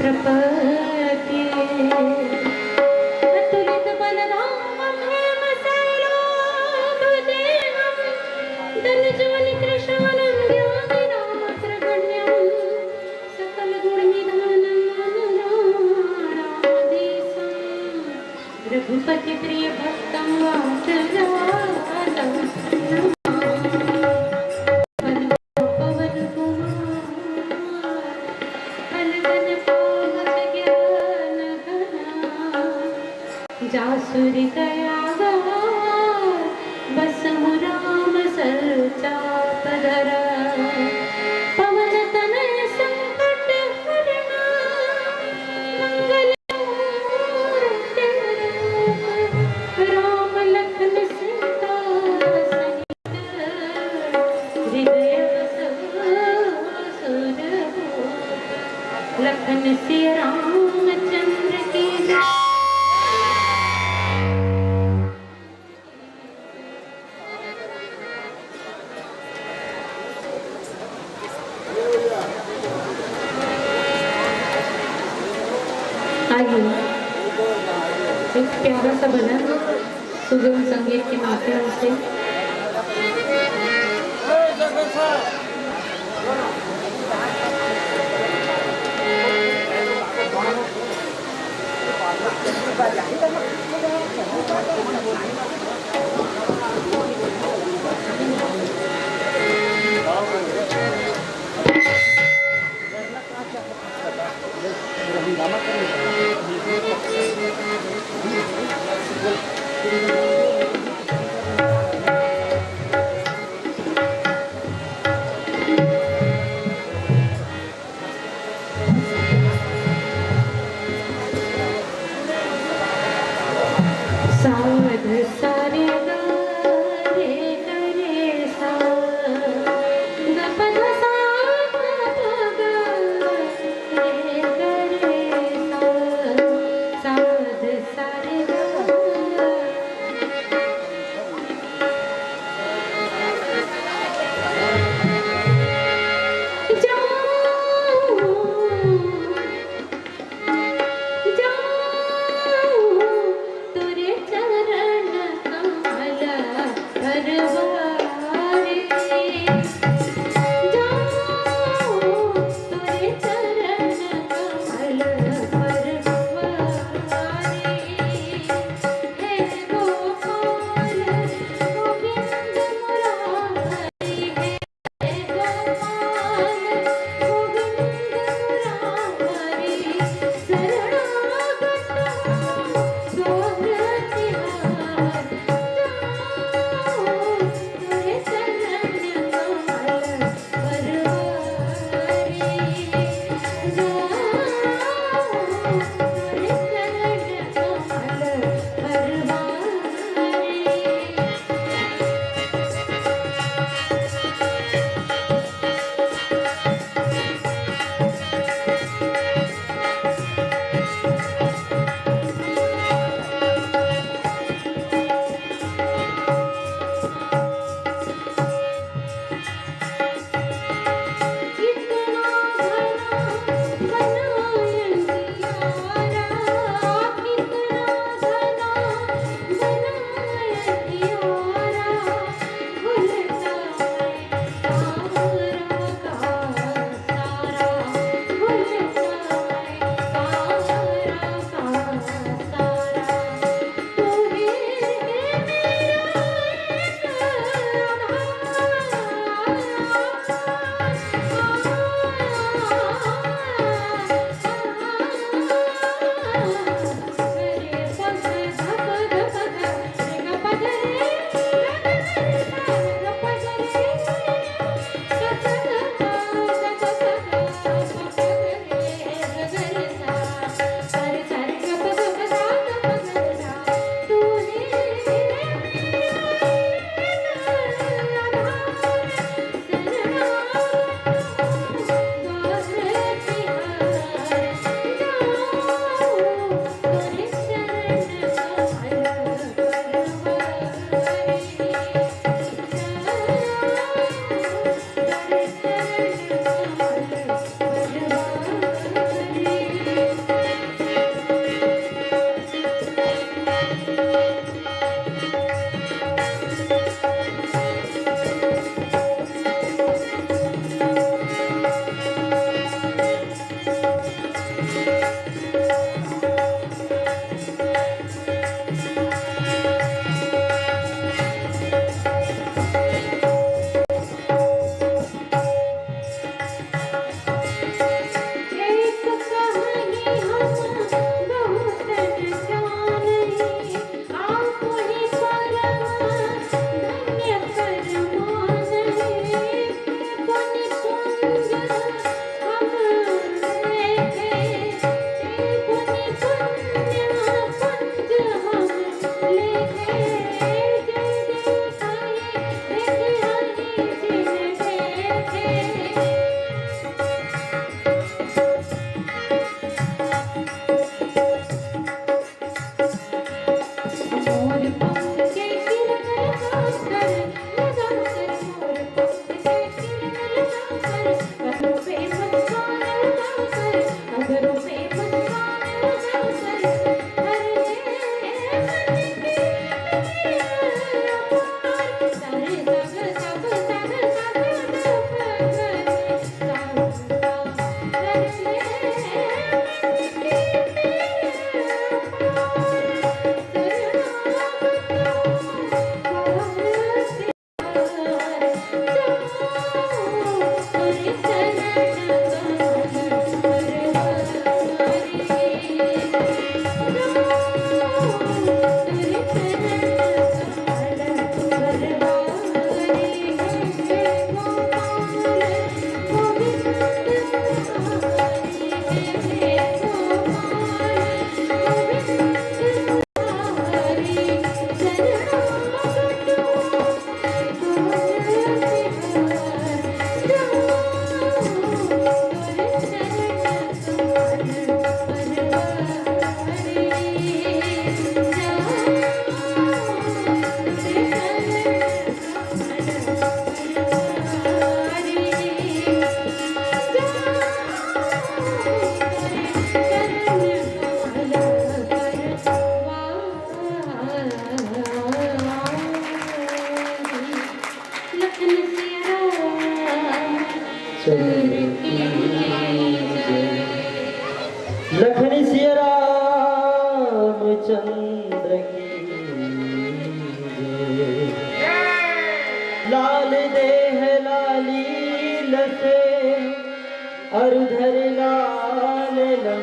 प्रपद्ये अतुलित बलधामं हेमशैलोपदेहं धनजवनिकृशानं व्याधिनामग्रगण्यं सकलगुणनिधानं अनुराराधीशं रघुपतिप्रियभक्तं वात्सल्यातं जासुरी दयागा बसहु राम सरचापधरा पवन तनय संकट हरणा मंगल मूर्ति राम लखन सीता सहित हृदय बसहु लखन सिय रामचंद्र की एक प्यारा सा भजन सुगम संगीत के माध्यम से सावध सारे रे करे सा गपद सा ग रे करे सा सावध सारे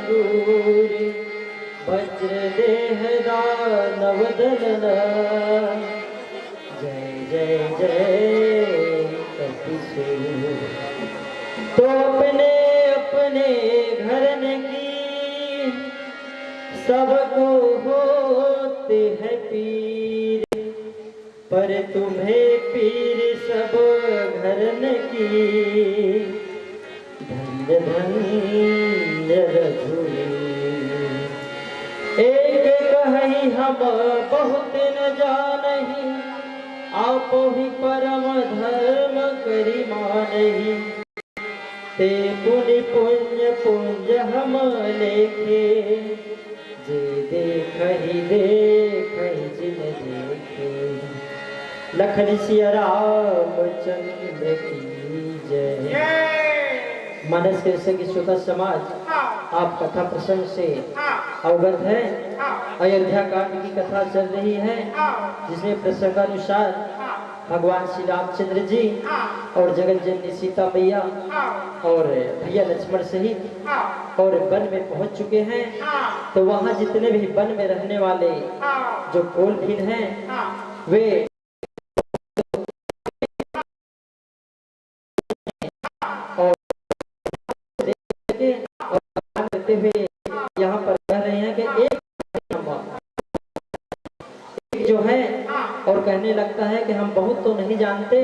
अंगूर वज्र देह दानव दलना जय जय जय कपिसूर। तो अपने अपने घरन की सबको होते हैं पीर, पर तुम्हें पीर सब घरन की धन्य धन्य रघुवीर। एक कही हम बहुत न जानही, आप ही परम धर्म करी मानही। ते पुण्य पुण्य पुंज हम लेखे, जे देखहि देखहि जिन देखे। लखन सिया रामचंद्र की जय। मानस के संग श्रोता समाज, आप कथा प्रसंग से अवगत है। अयोध्या कांड की कथा चल रही है, जिसमें प्रसंगानुसार भगवान श्री रामचंद्र जी और जगत जननी सीता मैया और भैया लक्ष्मण सहित और वन में पहुंच चुके हैं। तो वहां जितने भी वन में रहने वाले जो कोल भील हैं, वे और करते हुए यहाँ पर कह रहे हैं कि एक जो है और कहने लगता है कि हम बहुत तो नहीं जानते,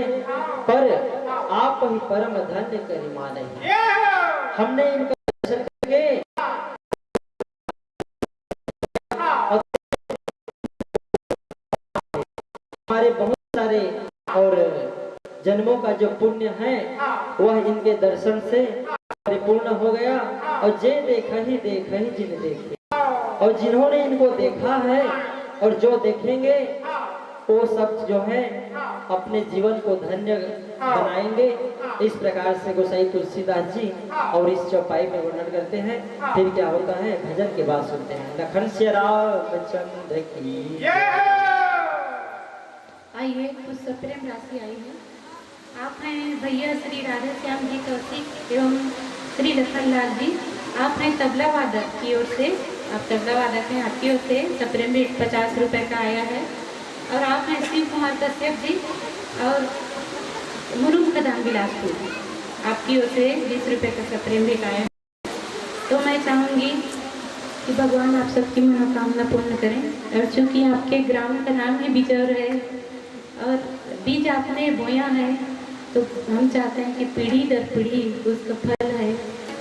पर आप ही परम धन्य करी माने। हमने इनका दर्शन करके हमारे बहुत सारे और जन्मों का जो पुण्य है वह इनके दर्शन से परिपूर्ण हो गया। और जे देखा ही जिन देखे, और जिन्होंने इनको देखा है और जो देखेंगे वो सब जो है अपने जीवन को धन्य बनाएंगे। इस प्रकार से गोसाई तुलसीदास जी और इस चौपाई में वर्णन करते हैं। फिर क्या होता है, भजन के बाद सुनते हैं। लखन श्री रामचंद्र की। आइए कुछ सप्रेम राशि आई है। आप हैं भैया श्री राधा श्याम जी कौशिक एवं श्री लखन लाल जी। आप हैं तबला वादक की ओर से, आप तबला वादक हैं, आपकी ओर से सप्रेम भेंट 50 रुपये का आया है। और आप हैं शिव कुमार कश्यप जी और मुरुम कदम बिलासपुर, आपकी ओर से 20 रुपये का सप्रेम भेंट आया है। तो मैं चाहूँगी कि भगवान आप सबकी मनोकामना पूर्ण करें। और चूँकि आपके ग्राम का नाम ही बिजौर है और बीज आपने बोया है, तो हम चाहते हैं कि पीढ़ी दर पीढ़ी उसका फल है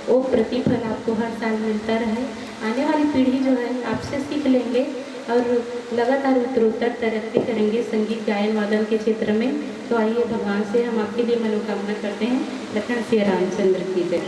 वो प्रतिफल आपको हर साल मिलता रहे। आने वाली पीढ़ी जो है आपसे सीख लेंगे और लगातार उत्तरोत्तर तरक्की करेंगे संगीत गायन वादन के क्षेत्र में। तो आइए भगवान से हम आपके लिए मनोकामना करते हैं। लखन श्री रामचंद्र की जय।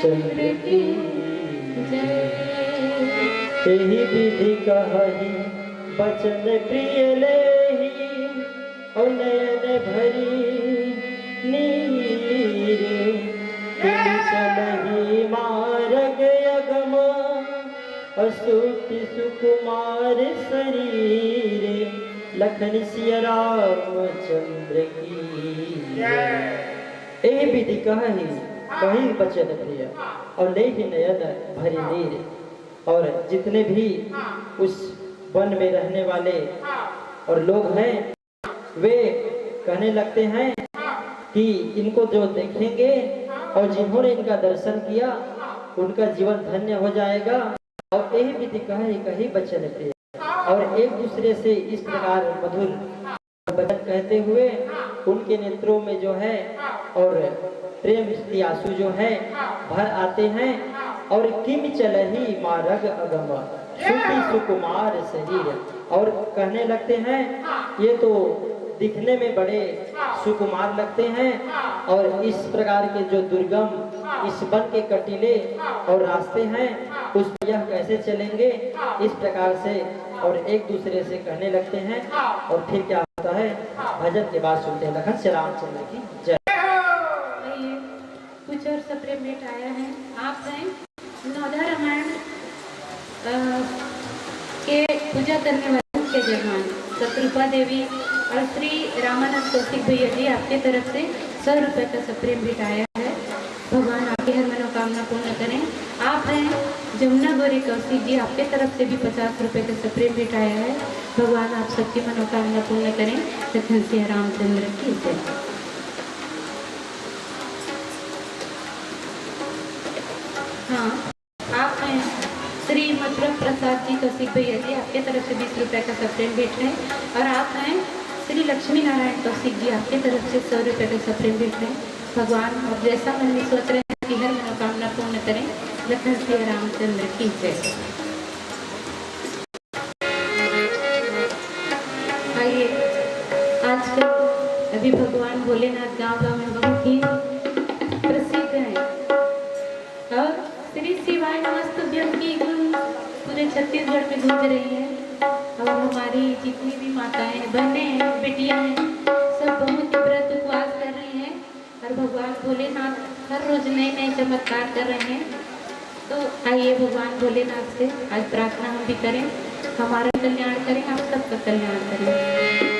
रामचंद्र की जय। यही विधि कही बचन प्रिय लेहि और नयन भरी नीर चलहि मार्ग अगम असूति सुकुमार शरीर लखन सिया रामचंद्र की यही विधि कही बचन प्रिय और ले ही नयन भरी नीर। और जितने भी उस वन में रहने वाले और लोग हैं वे कहने लगते हैं कि इनको जो देखेंगे और जिन्होंने इनका दर्शन किया उनका जीवन धन्य हो जाएगा। और यही विधि कही बचन प्रिय और एक दूसरे से इस प्रकार मधुर वचन कहते हुए उनके नेत्रों में जो है और प्रेम की आंसू जो है भर आते हैं। और किम चलही मार्ग अगम सुखी सुकुमार शरीर और कहने लगते हैं ये तो दिखने में बड़े सुकुमार लगते हैं और इस प्रकार के जो दुर्गम इस वन के कटीले और रास्ते हैं उस पर यह कैसे चलेंगे इस प्रकार से और एक दूसरे से कहने लगते हैं। और फिर क्या होता है भजन के बाद सुनते हैं लखन श्री रामचंद्र की जय। आइए कुछ और सप्रेमेट आया है। आप हैं नौधा रामायण के पूजा करने वाले के जजमान शत्रुपा देवी और श्री रामानंद कौशिक भैया जी आपके तरफ से 100 रुपये का सप्रेमेट आया है। भगवान आपकी हर मनोकामना पूर्ण करें। आप हैं जमुना गौरी कौशिक जी आपके तरफ से भी 50 रुपये का सप्रेमेट आया है। भगवान आप सबकी मनोकामना पूर्ण करें। लखन सिया रामचंद्र की जय। हाँ आप हैं श्री मथुरा प्रसाद जी कौशिक भैया जी आपके तरफ से 20 रुपये का सप्रेमेट है। और आप हैं श्री लक्ष्मी नारायण कौशिक जी आपके तरफ से 100 रुपये का सप्रेमेट है। भगवान आप जैसा मन में सोच रहे हैं कि हर मनोकामना पूर्ण करें। लखन सिया रामचंद्र की जय। आइए आजकल अभी भगवान भोलेनाथ गांव में बहुत ही प्रसिद्ध हैं और श्री शिवाय नमस्तुभ्यम की गुण पूरे छत्तीसगढ़ में गूंज रही है। और हमारी जितनी भी माताएं बहनें हैं बेटियां हैं सब बहुत ही व्रत उपवास कर रही हैं और भगवान भोलेनाथ हर रोज नए नए चमत्कार कर रहे हैं। तो आइए भगवान भोलेनाथ से आज प्रार्थना हम भी करें हमारा कल्याण करें आप सबका कल्याण करें।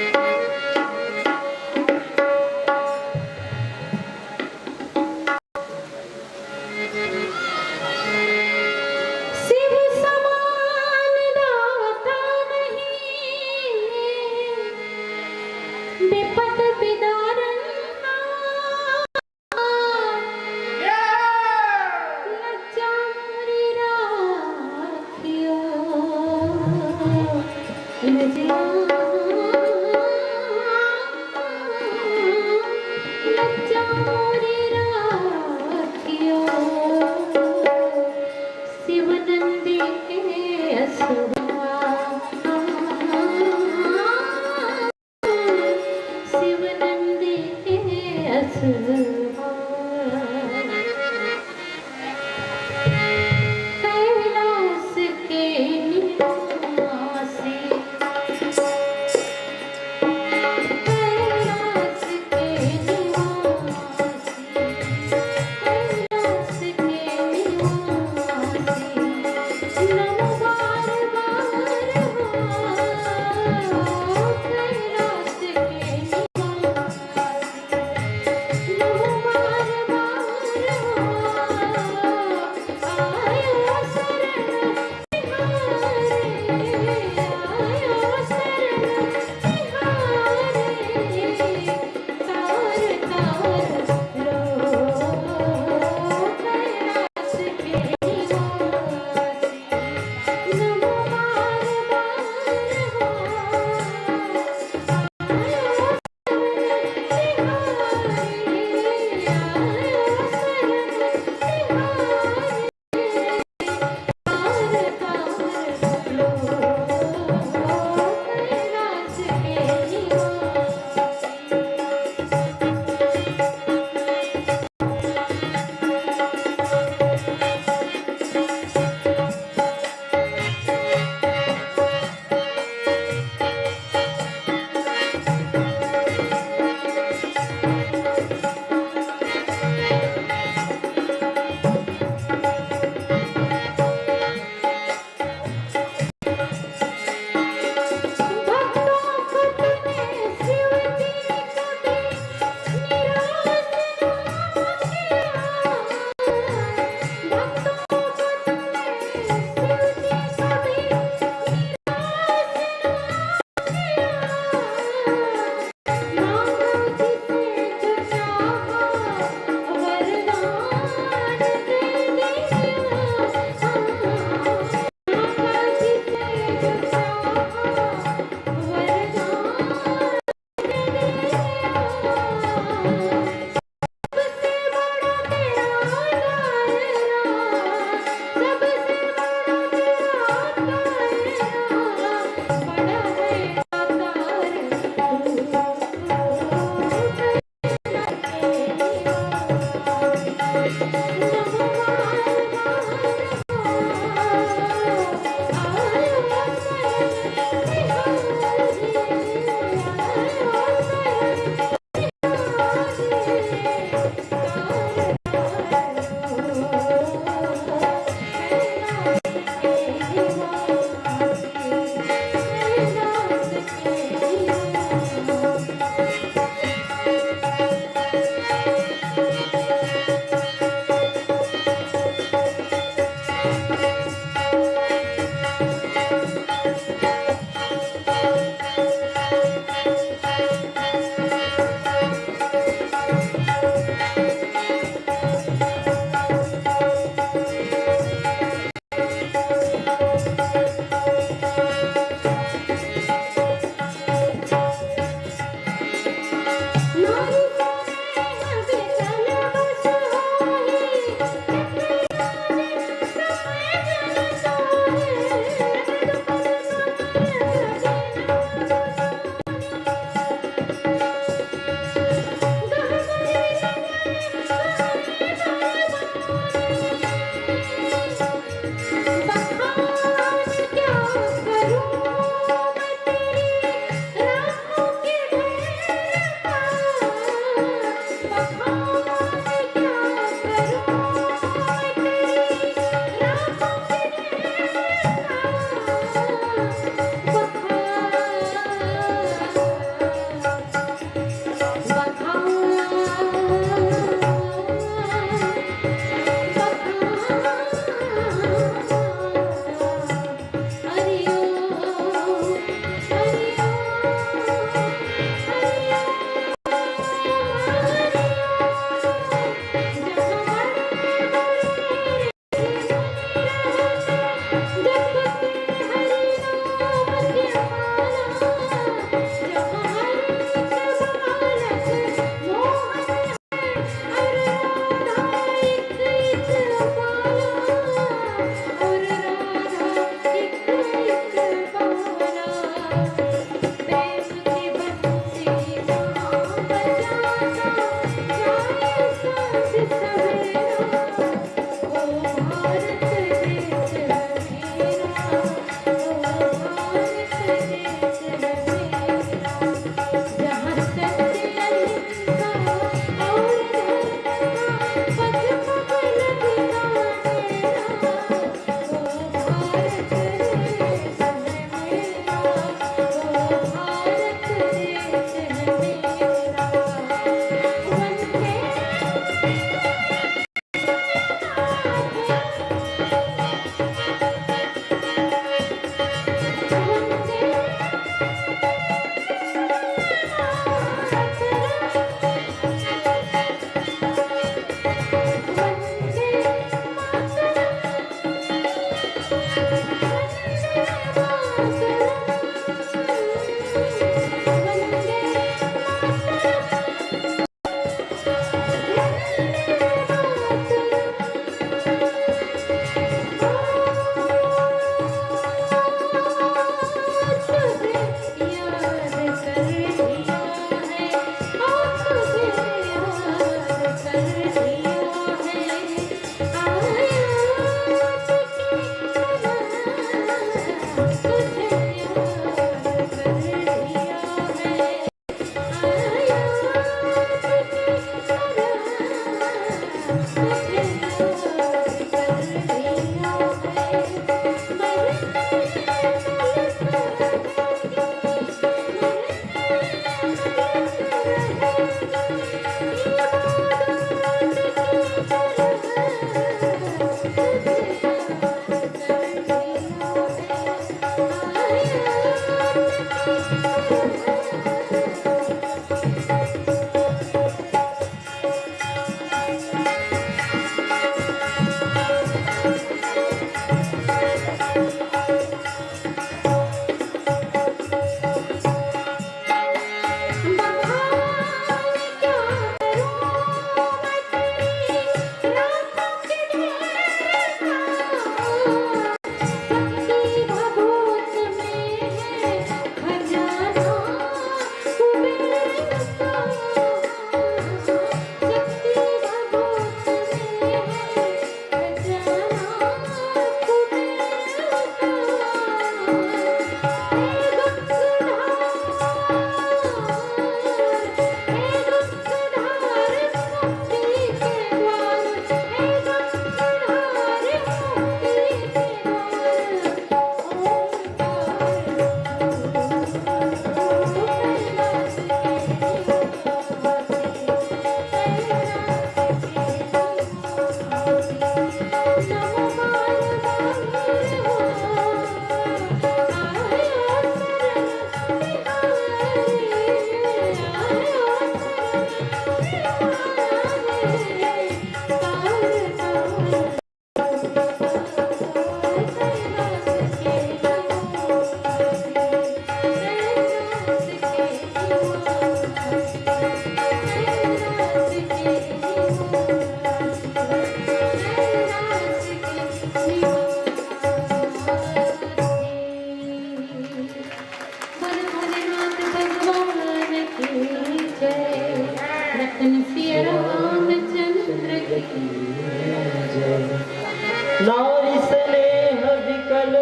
नारी स्नेह विकल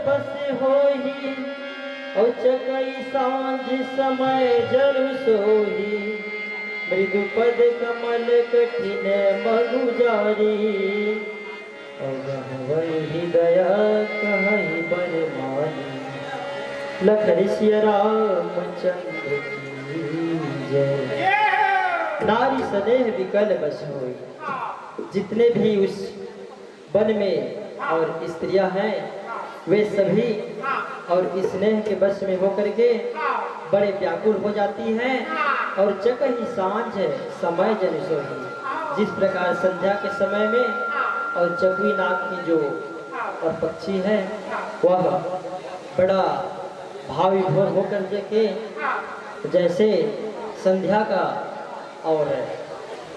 बस होही और चकई सांझ समय जल सोही मृदु पद कमल कठिन मधु जारी और हृदय कहीं बरमानी लखन सिया रामचंद्र की जय। नारी स्नेह विकल बस होई, जितने भी उस वन में और स्त्रियां हैं वे सभी और स्नेह के बस में होकर के बड़े व्याकुल हो जाती हैं और चकही सांझ समय जन सोही, जिस प्रकार संध्या के समय में और चकवी नाग की जो और पक्षी है वह बड़ा भावी भोर होकर के जैसे संध्या का और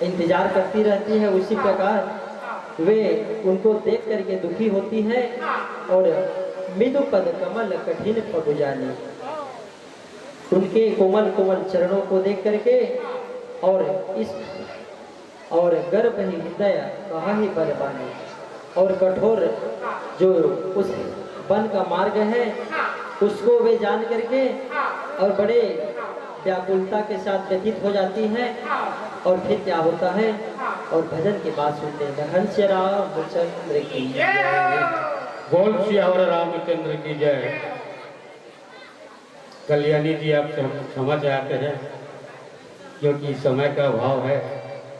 इंतजार करती रहती है, उसी प्रकार वे उनको देख करके दुखी होती है और मृदु पद कमल कठिन पगुजानी, उनके कोमल कोमल चरणों को देख करके और इस और गर्भ ही हृदय कहा ही बरबानी। और कठोर जो उस वन का मार्ग है उसको वे जान करके और बड़े व्याकुलता के साथ व्यतीत हो जाती है। और फिर क्या होता है और भजन की बात सुनते हैं। हंस रामचंद्र की जय। बोल सियावर रामचंद्र की जय। कल्याणी जी आपसे हम क्षमा चाहते हैं क्योंकि समय का अभाव है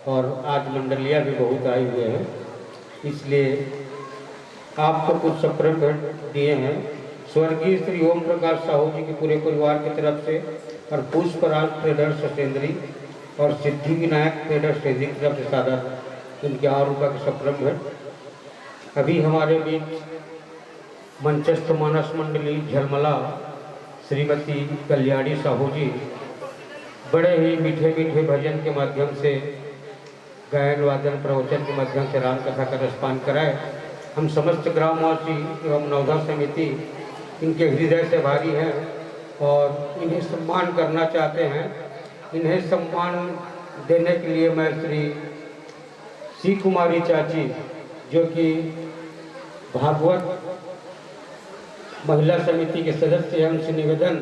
और आज मंडलियाँ भी बहुत आए हुए हैं, इसलिए आपको कुछ सप्रेम भेंट दिए हैं स्वर्गीय श्री ओम प्रकाश साहू जी के पूरे परिवार की तरफ से और पुष्पराज ट्रेडर्स सेकेंडरी और सिद्धि विनायक ट्रेडर्स सेकेंडरी की तरफ से सादर उनके 100 रुपये के सप्रेम भेंट। अभी हमारे बीच मंचस्थ मानस मंडली झलमला श्रीमती कल्याणी साहू जी बड़े ही मीठे मीठे भजन के माध्यम से गायन वादन प्रवचन के माध्यम से राम कथा का रसपान कराए। हम समस्त ग्रामवासी एवं नवधा समिति इनके हृदय से भारी हैं और इन्हें सम्मान करना चाहते हैं। इन्हें सम्मान देने के लिए मैं श्री सी कुमारी चाची जो कि भागवत महिला समिति के सदस्य हैं उनसे निवेदन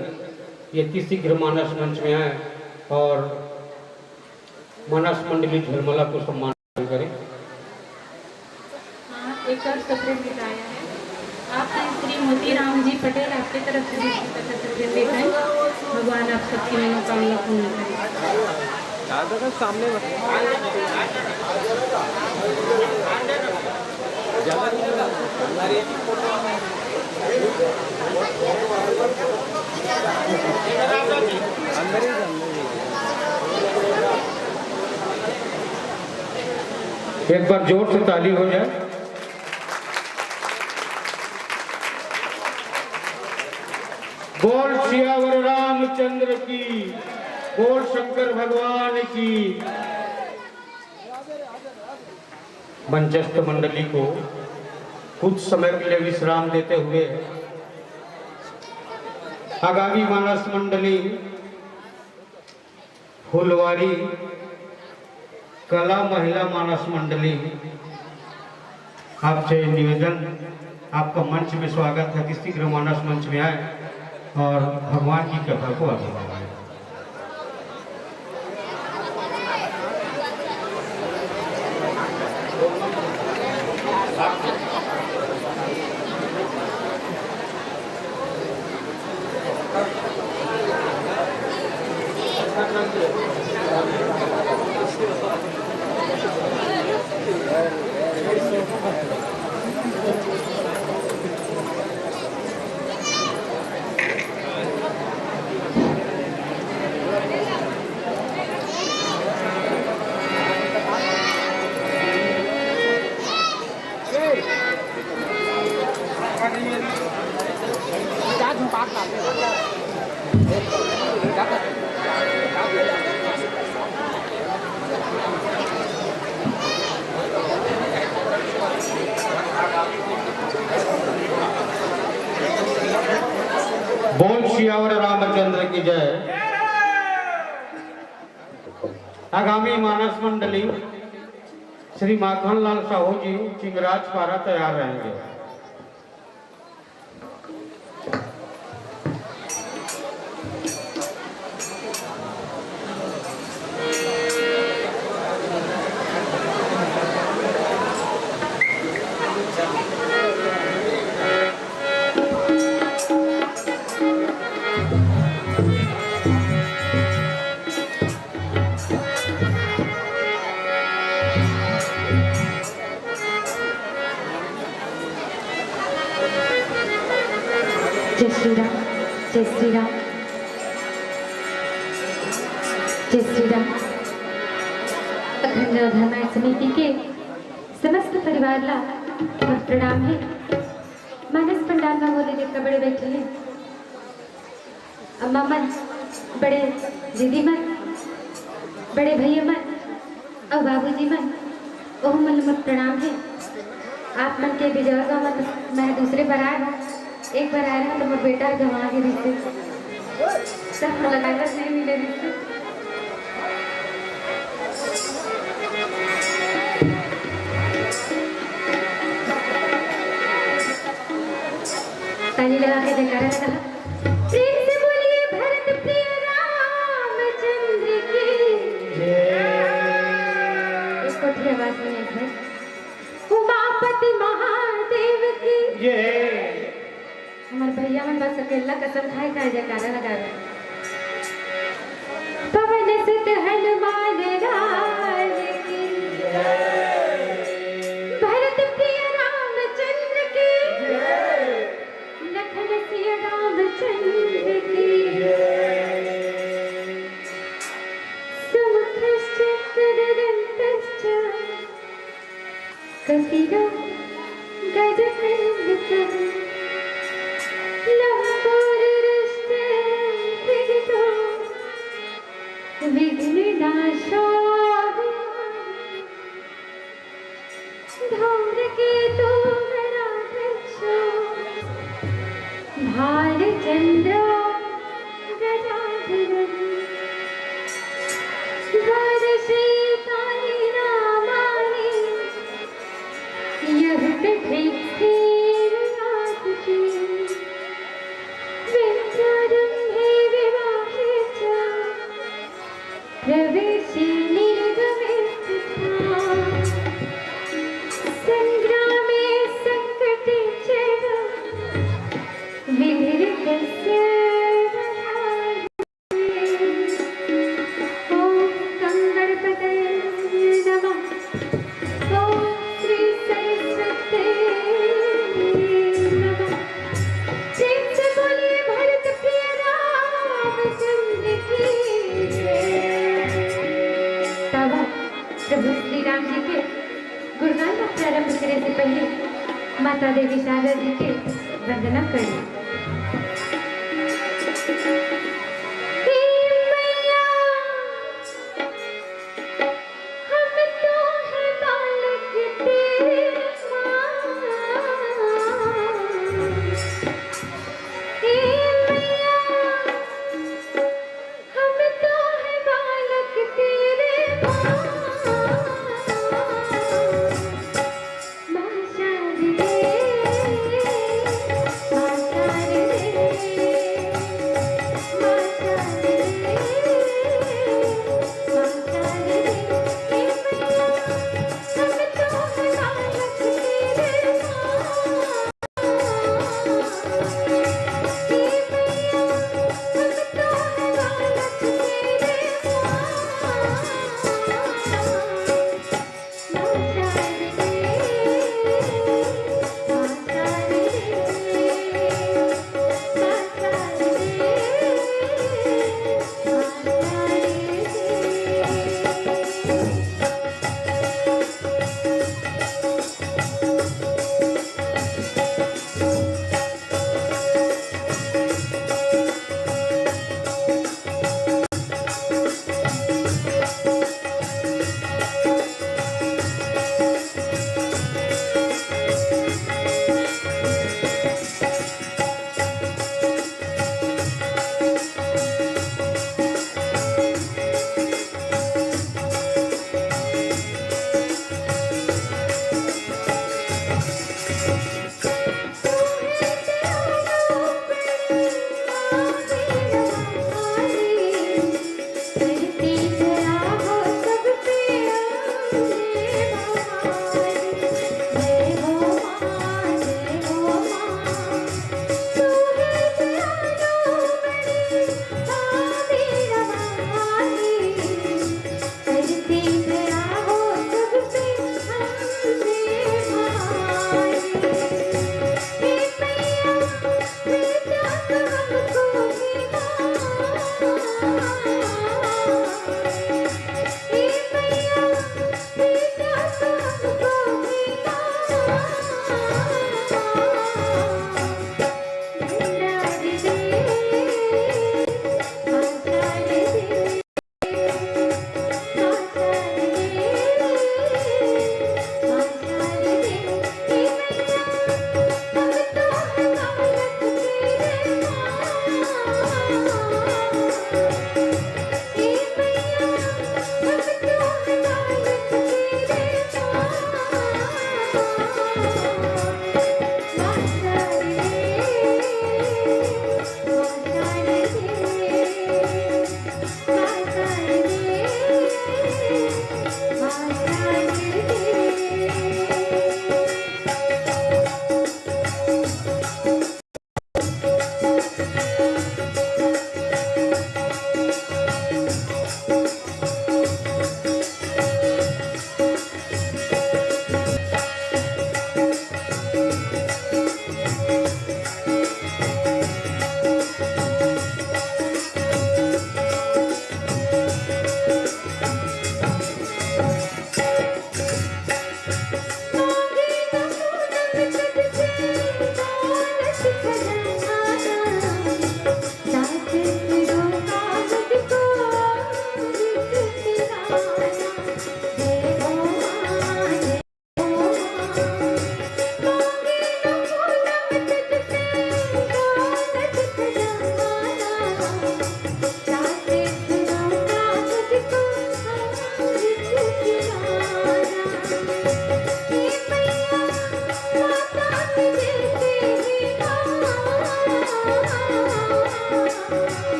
ये अति शीघ्र मानस मंच में आए और मानस मंडली झलमला को सम्मान करें। हाँ, एक और सप्रेम भेंट आया है। आपने श्री मोतीराम जी पटेल आपकी तरफ से भी सप्रेम भेंट है। भगवान आप सबकी मनोकामना पूर्ण करें। सामने एक बार जोर से ताली हो जाए। बोल सियावर रामचंद्र की, बोल शंकर भगवान की। मंचस्थ मंडली को कुछ समय के लिए विश्राम देते हुए आगामी मानस मंडली फुलवारी कला महिला मानस मंडली आपसे निवेदन, आपका मंच में स्वागत है कि शीघ्र मानस मंच में आए और भगवान की कथा को आगे बढ़ाएं। बोल सियावर रामचंद्र की जय। आगामी मानस मंडली श्री माखन लाल साहू जी चिंगराज पारा तैयार रहेंगे। जय श्री राम, जय श्री राम, जय श्री राम। अखंड धर्माय समिति के समस्त परिवार ला प्रणाम है। मानस पंडाल में बोले देखा बड़े बैठे हैं। अम्मा मन, बड़े दीदी मन, बड़े भैया मन और बाबूजी मन, ओह मन मत प्रणाम है। आप मन के बिजौगा मन मैं दूसरे बार आया, एक बार आया तो मेरा बेटा जमा के रिश्ते सब लगाकर नहीं मिले रिश्ते। ताली लगा के जयकारा लगा। प्रेम से बोलिए भरत प्रिय रामचंद्र की एक कोठी आवाज में है उमापति महादेव की हमारे भैया मन बस अकेला कसम खाए खाए जयकारा लगा रहे। पवन सुत हनुमान राज की भरत प्रिय रामचंद्र की लखन सिया रामचंद्र की सुमुखश्च गरुडन्तश्च कपिलो गजकर्णकः लंबोदरश्च त्रिजटो विघ्ननाशो धूम्रकेतु गणाध्यक्षो भालचन्द्रो गदाधरः द्वादशैतानि नामानि यः पठेत्ते विनाशति विद्यारम्भे विवाहे च प्रवेशे निर्गमे तथा संग्रामे संकटे च विधिर्कस्य ॐ गणपतये नमः। ॐ श्री सरस्वती नमः। प्रेम से बोलिए भरत प्रिय रामचंद्र की तब प्रभु श्री राम जी के गुणगान का प्रारंभ करने से पहले माता देवी शारदा जी के वंदना करें। हे मैया, हम तो हैं बालक तेरे माँ। हे मैया, हम तो हैं बालक तेरे माँ। भाषा रे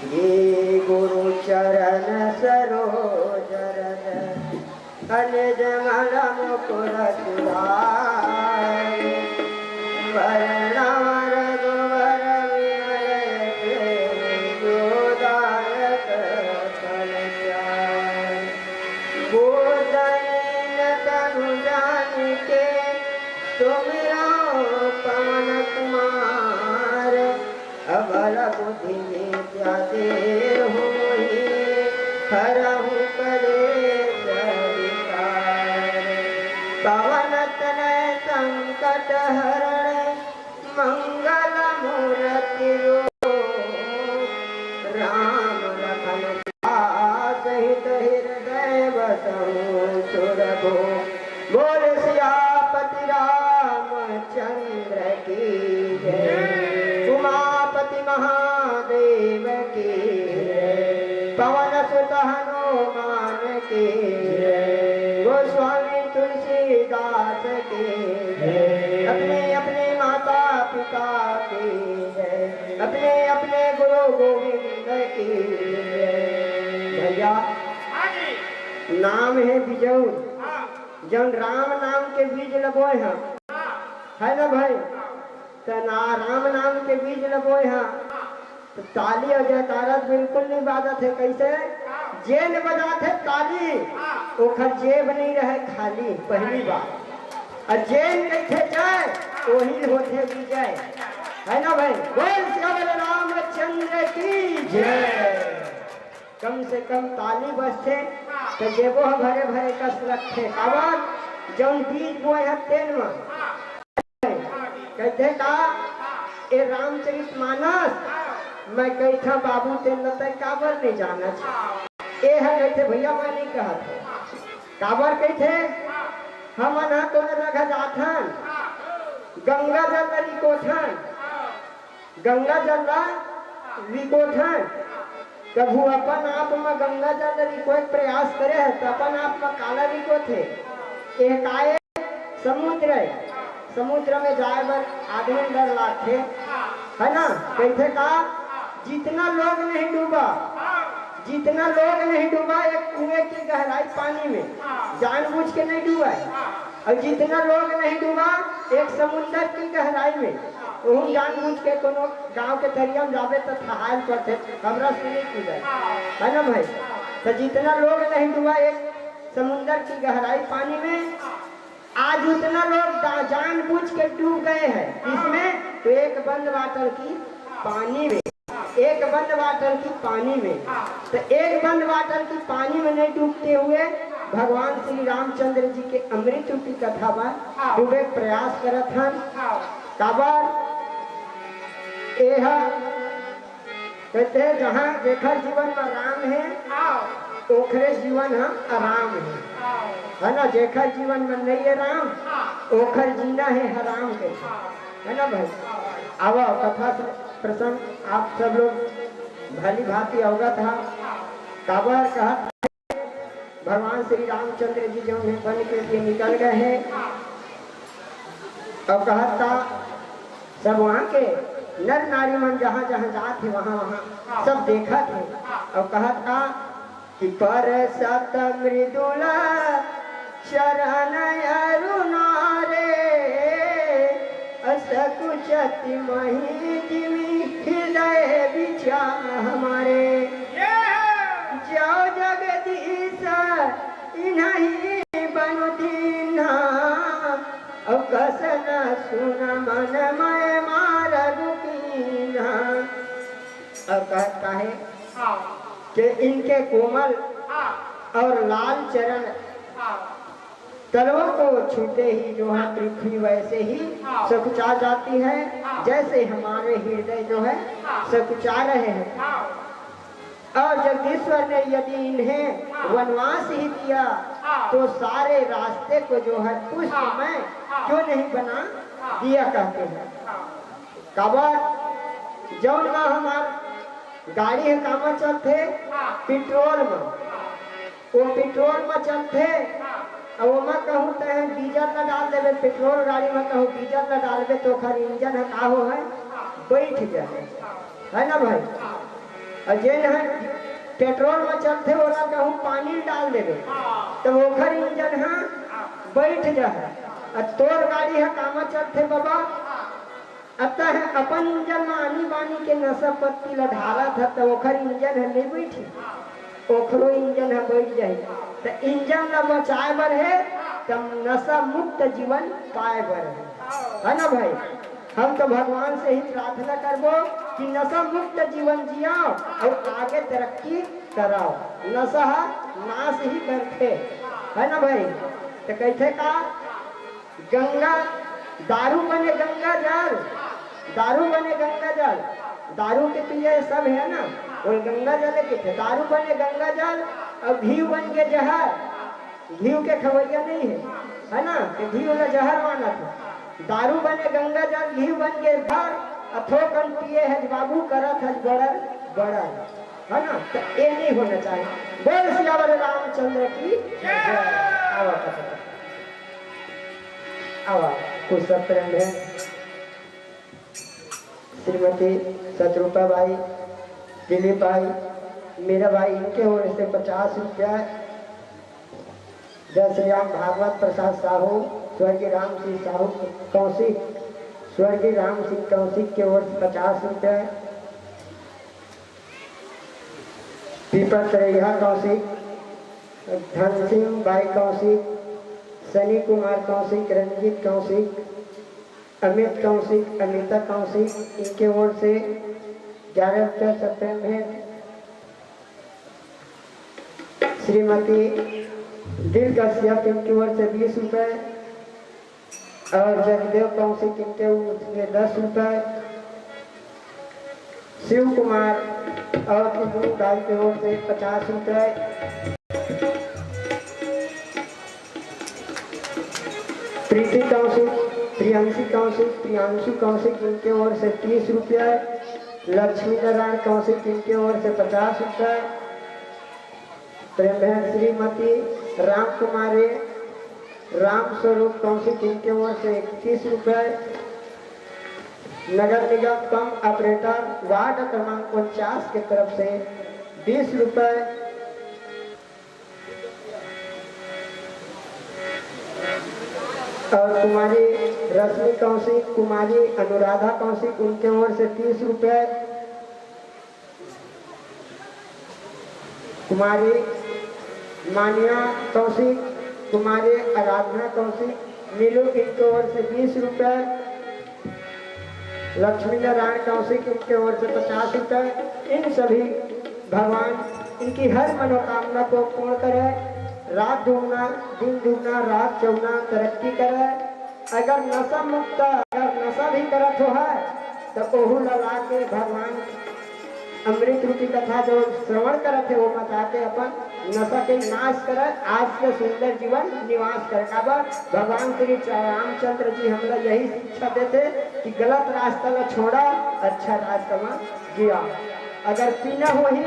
ये गुरु चरण सरोज रज अनिज मल मुकुर सुधारि वर्णव रघुवर विमल जोदायक फल चारि। गोदन तनु जानिके सुमिरो पवन कुमार अबल बुद्धि विद्या देहु हरहु कलेश विकार। पवन तनय संकट हरण मंगल मूर्ति राम लखन सहित हृदय बसहु सुरभो। बोल सियापति रामचंद्र की जय। उमापति महादेव की जय। पवन सुत हनुमान की जय। गोस्वामी तुलसीदास की जय। अपने अपने माता पिता की जय। अपने अपने गुरु गोविंद की जय। भैया नाम है बिजौर, जौन राम नाम के बीज लगोए हैं, है ना भाई? तो ना राम नाम के बीज लगोए हैं तो ताली और जयकारा बिल्कुल नहीं बाजत है। कैसे जेल बजाते ताली ओखर जेब नहीं रहे खाली, पहली बात। और जेल कैसे जाए वही होते विजय, है ना भाई? बोल श्री रामचंद्र की जय। कम से कम ताली बजते तो जेबो भरे भरे कस रखे। काबर जौन बीज बोए है तेन में कहते का ए रामचरित मानस मैं कैठा बाबू तेन लते काबर नहीं जाना ए है कहते भैया मैं नहीं कहते काबर कहते हम ना तो रखा जाथन गंगा जल रिकोठन गंगा जल रिकोठन। प्रभु अपन आप में गंगा जल रिको प्रयास करे है तो अपन आप में काला रिको थे। एकाए समुद्र समुद्र में जाए बर आदमी डर लाथे, है ना? कैसे का जितना लोग नहीं डूबा, जितना लोग नहीं डूबा एक कुएं की गहराई पानी में जानबूझ के नहीं डूबा, और जितना लोग नहीं डूबा एक समुद्र की गहराई में वही जानबूझ के कोनो गांव के तरिया में जावे तो ठहाल पड़ते हमरा से नहीं कूदा, है ना भाई? तो जितना लोग नहीं डूबा एक समुद्र की गहराई पानी में, आज उतना लोग जानबूझ के डूब गए हैं। इसमें तो एक बंद वाटर की पानी में, एक बंद वाटर की पानी में, तो एक बंद वाटर की पानी में नहीं डूबते हुए भगवान श्री रामचंद्र जी के अमृत की कथा पर डूबे प्रयास करत हन। काबर एह कहते हैं जहाँ जेखर जीवन में राम है ओखरे जीवन है आराम है ना? जेखर जीवन में नहीं है राम ओखर जीना है हराम के, है ना भाई? अब कथा प्रसंग आप सब लोग भली भांति अवगत है। काबर कहा भगवान श्री रामचंद्र जी जो है बन के लिए निकल गए हैं। अब कहा था सब वहाँ के नर नारी मन जहाँ जहाँ जाते वहाँ वहाँ सब देखा थे। अब कहा था कि पर सत मृदुला शरण अरुणारे असकुचति मही जिमी हृदय विचार हमारे। जो जगदीश इन्हीं बनु दीना अब कसन सुन मन मय मार रुकीना। अब कहता है कि इनके कोमल और लाल चरण तलवों को छूते ही जो है पृथ्वी वैसे ही सकुचा जाती है जैसे हमारे हृदय जो है सकुचा रहे हैं। और जगदीश्वर ने यदि इन्हें वनवास ही दिया तो सारे रास्ते को जो है पुष्पमय क्यों नहीं बना दिया कहते हैं। काबर जौन में हमार गाड़ी है काम चलते पेट्रोल में, वो पेट्रोल में चलते और वो मैं कहूँ तो डीजल न डाल देवे पेट्रोल गाड़ी में कहूँ डीजल न डालबे तो खर इंजन है का हो है बैठ जाए, है ना भाई? और जे है पेट्रोल में चलते वाला कहूँ पानी डाल देवे तो ओखर इंजन है बैठ जाए। और तोर गाड़ी है कामा चलते बाबा अतः है अपन इंजन में आनी बानी के नशा पत्ती लढ़ारा था तो ओखर इंजन है नहीं बैठी, ओखरो इंजन है बैठ जाए। तो इंजन ला बचाए बर है तब नशा मुक्त जीवन पाए बर है ना भाई। हम तो भगवान से ही प्रार्थना करबो कि नशा मुक्त जीवन जियाओ और आगे तरक्की कराओ। नशा नाश ही करते है ना भाई। तो कहते का गंगा दारू बने गंगा जल, दारू बने गंगा जल, दारू के पिए सब है ना और गंगा जल के थे दारू बने गंगा जल और घी बन के जहर, घी के खवैया नहीं है ना कि घी वाला जहर माना था। दारू बने गंगा जल घी बन के घर अथोकन पिए है बाबू करत है बड़ा बड़ा है ना। तो ये नहीं होना चाहिए। बोल सियावर रामचंद्र की आवा आवा कुछ सब प्रेम है। श्रीमती शत्रुपा भाई, दिलीप भाई, मेरा भाई इनके ओर से 50 रुपया। जय श्री राम भागवत प्रसाद साहू, स्वर्गीय राम सिंह साहू कौशिक, स्वर्गीय राम सिंह कौशिक के ओर से 50 रुपये। पीपल तरैया कौशिक, धन सिंह भाई कौशिक, सनी कुमार कौशिक, रंजीत कौशिक, अमित कौशिक, अमिता कौशिक, इनके ओर से 11 रुपये सप्रेम है। श्रीमती दिल कश्यप इनकी ओर से 20 रुपये और जगदेव कौशिक इनके ओर से 10 रुपये। शिव कुमार और तिलू भाई की ओर से 50 रुपये। प्रीति कौशिक, प्रियांशी कौशिक, प्रियांशु कौशिक इनके ओर से 30 रुपये। लक्ष्मी नारायण कौशिक इनके ओर से 50 रुपये। प्रेम बहन श्रीमती राम कुमारी, राम स्वरूप कौशिक इनके ओर से 31 रुपये। नगर निगम पंप ऑपरेटर वार्ड क्रमांक 49 की तरफ से 20 रुपये। और कुमारी रश्मि कौशिक, कुमारी अनुराधा कौशिक उनके ओर से 30 रुपये। कुमारी मानिया कौशिक, कुमारी आराधना कौशिक, नीलू इनके ओर से 20 रुपये। लक्ष्मी नारायण कौशिक इनके ओर से 50 रुपये। इन सभी भगवान इनकी हर मनोकामना को पूर्ण करे, रात दुगना दिन दुगना रात चौगुना तरक्की करे। अगर नशा मुक्त अगर नशा भी करत हो है तो ओहू लगा के भगवान अमृत रूपी कथा जो श्रवण करत है वो बता के अपन नशा के नाश करे, आज से सुंदर जीवन निवास करे। काबर भगवान श्री रामचंद्र जी हमरा यही शिक्षा देते कि गलत रास्ता में छोड़ा, अच्छा रास्ता में जिया। अगर पीना हो ही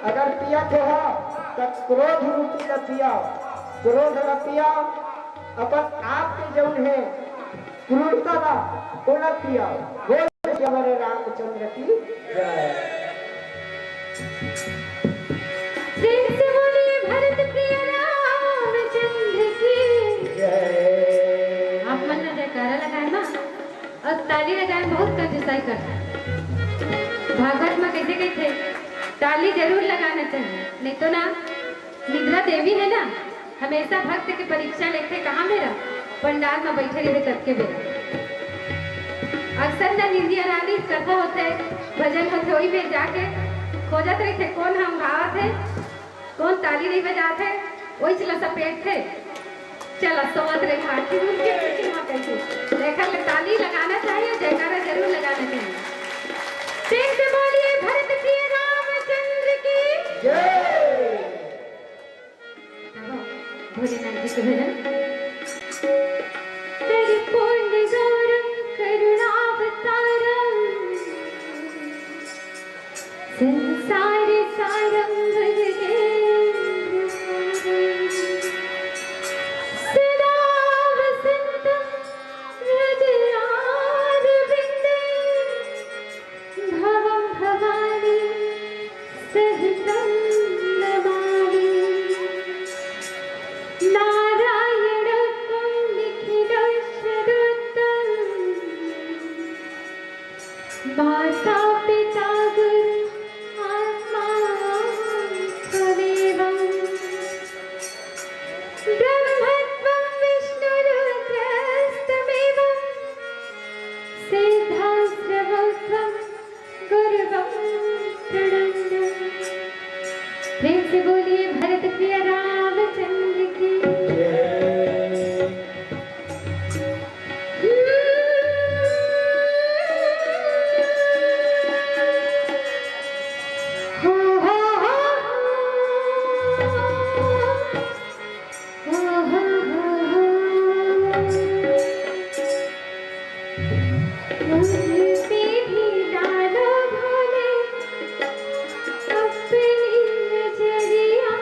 अगर पियत हो तो क्रोध रूपी न पियाओ, क्रोध न पियाओ। अपन आप के जौन है क्रूरता ना वो न पियाओ। बोल हमारे रामचंद्र की जय। प्रेम से बोलिए भरत प्रिय रामचंद्र की जय। आप मन में जयकारा लगाए ना और ताली लगाए, बहुत कंजूसाई करता। भागवत में कैसे कहते ताली जरूर लगाना चाहिए, नहीं तो ना निद्रा देवी है ना हमेशा भक्त की परीक्षा लेते कहाँ मेरा पंडाल में बैठे रहे तब के बेरा। अक्सर ना निंदिया रानी कथा होते भजन होते वही में जाके खोजत रहे थे कौन हम गावत है कौन ताली नहीं बजाते, वही चला सपेट थे चला समझ रहे आखिर उनके वहाँ कैसे देखा ताली लगाना चाहिए, जयकारा जरूर लगाना चाहिए। प्रेम से बोलिए भरत प्रिय रामचंद्र की जय। भोलेनाथ जी के भजन। परिपूर्ण गौरम करुणावतारम संसार सारम भजते सदा वसंतम हृदयारविंदे भवम भवानी से बोलिए भरत प्रिय रामचंद्र की। हो हो हो हो हो हो मुझ पे भी डालो भोले अपनी नजरिया,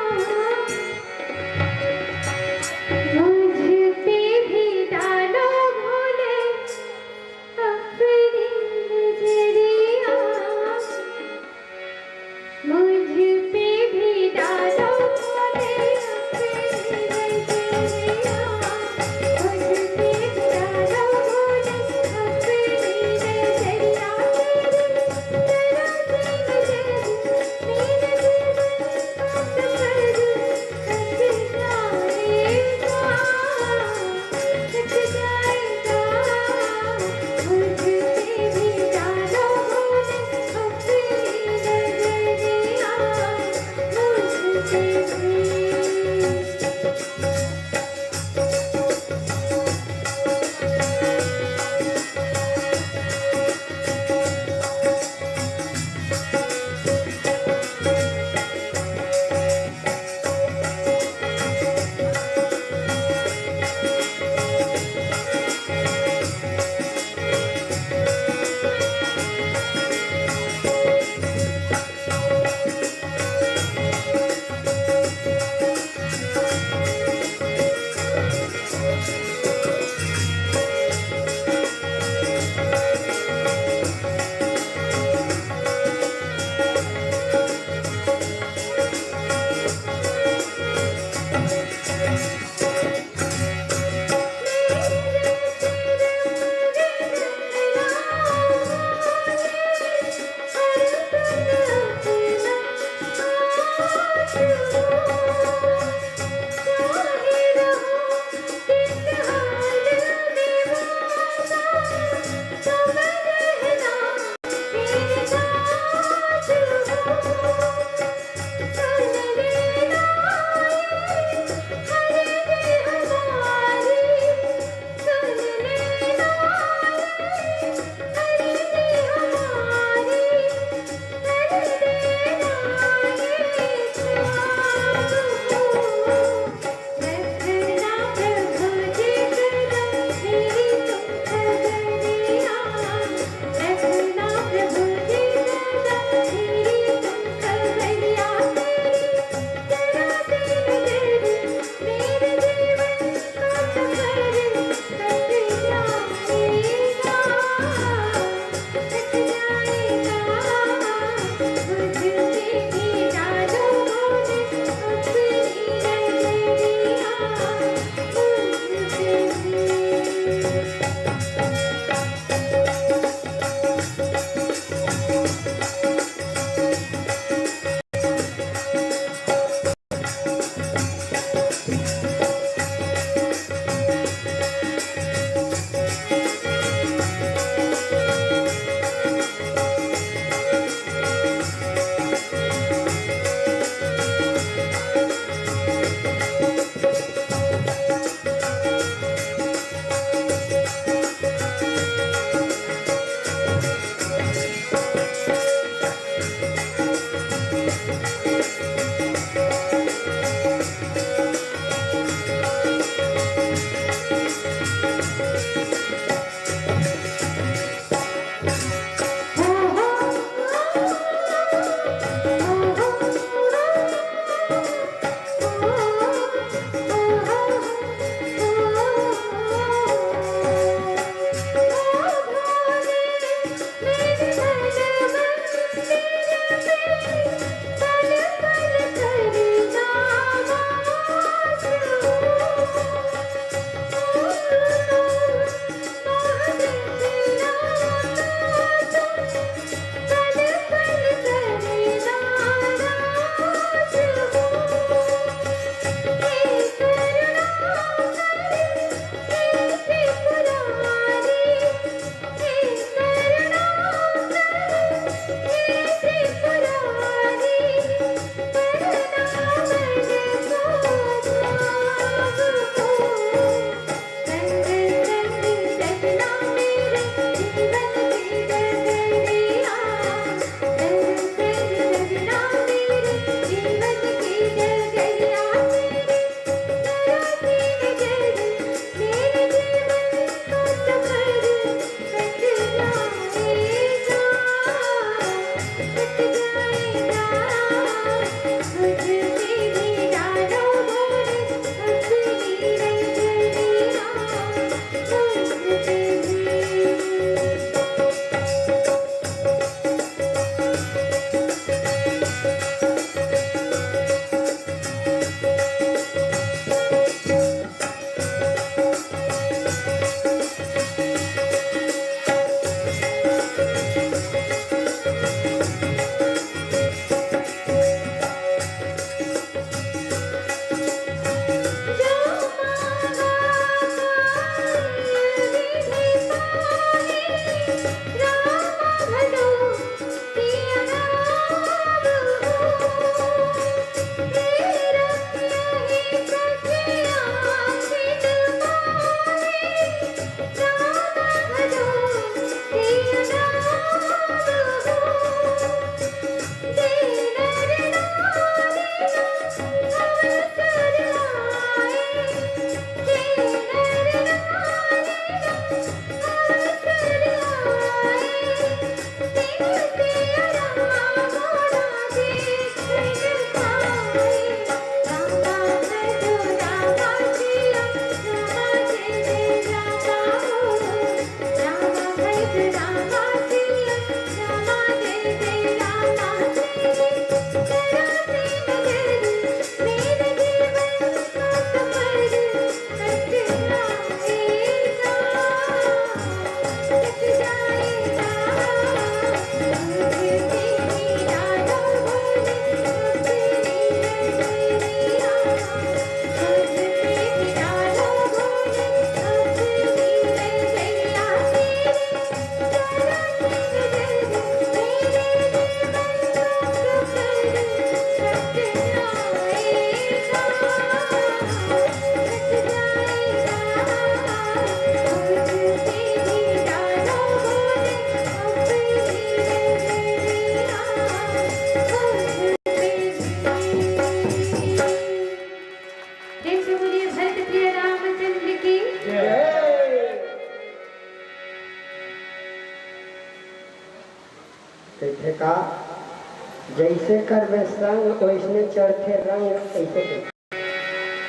जैसे करबे संग वैसने चढ़ते रंग, ऐसे के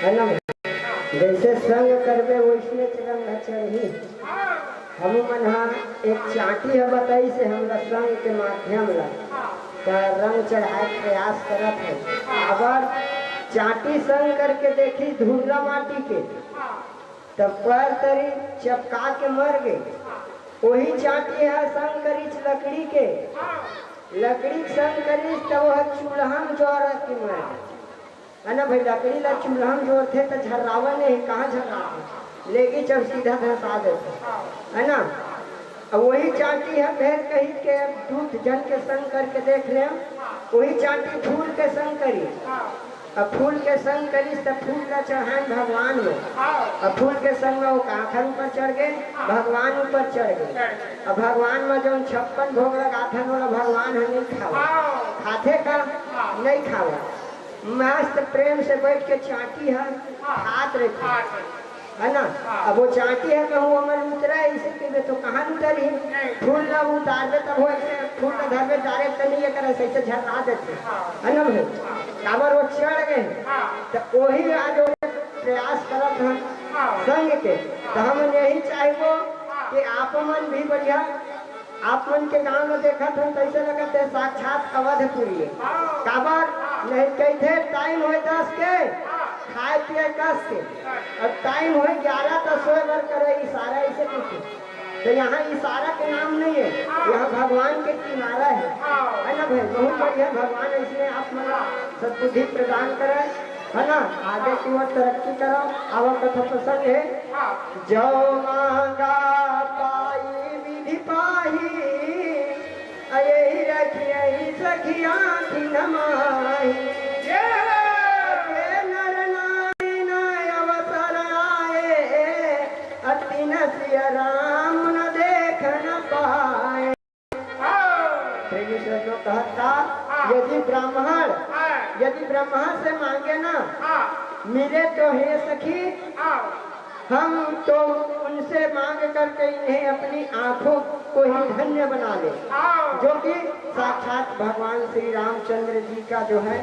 है ना। जैसे संग करबे वैसने रंग चढ़ी। हम मन एक चाटी है बताई से हमरा संग के माध्यम ला रंग चढ़ाए प्रयास करत है। अगर चाटी संग करके देखी धुंधला माटी के तब पैर तरी चपका के मर गए। वही चाटी है संग करीच लकड़ी के, लकड़ी संग करीच तब वह चूल्हा में जोर की मर गए है ना भाई। लकड़ी ला चूल्हा में जोर थे तो झर्रावा नहीं, कहाँ झर्रावा लेगी जब सीधा धंसा देते है ना। अब वही चाटी है भेड़ कही के दूध जल के संग करके देख ले। वही चाटी फूल के संग करी, अब फूल के संग करी तब फूल का चढ़ान भगवान में। अब फूल के संग में वो काखर ऊपर चढ़ गए, भगवान ऊपर चढ़ गए। अब भगवान में जो 56 भोग लगा था वाला भगवान है नहीं खावा, खाते का नहीं खावा। मस्त प्रेम से बैठ के चाटी है हाथ रखी है ना। अब वो चाहती है कहूँ अमर उतरा इसे के तो कहाँ उतरी फूल ना उतार दे तब वो फूल ना धर में डायरेक्ट तो नहीं करे ऐसे झरना देते है ना भाई। काबर वो चढ़ गए तो वही आज प्रयास करत हैं संग के। तो हम यही चाहिए कि आप मन भी बढ़िया, आप मन के गांव में देखा था कैसे लगते साक्षात अवधपुरी है। काबर नहीं कहते टाइम हो 10 के खाए पिए कस के और टाइम हो 11 तो सोए बर करे इशारा ऐसे कुछ। तो यहाँ इशारा के नाम नहीं है, यहाँ भगवान के किनारा है ना भाई। बहुत बढ़िया भगवान इसलिए आप मन सद्बुद्धि प्रदान करे है ना, आगे की ओर तरक्की करो। अब कथा प्रसंग है जो मांगा पाई विधि पाही यही रखिए सखिया की नमाही। राम न देख न पाए। कहता यदि ब्राह्मण से मांगे ना मिले तो हे सखी हम तो उनसे मांग करके इन्हें अपनी आंखों को ही धन्य बना ले, जो कि साक्षात भगवान श्री रामचंद्र जी का जो है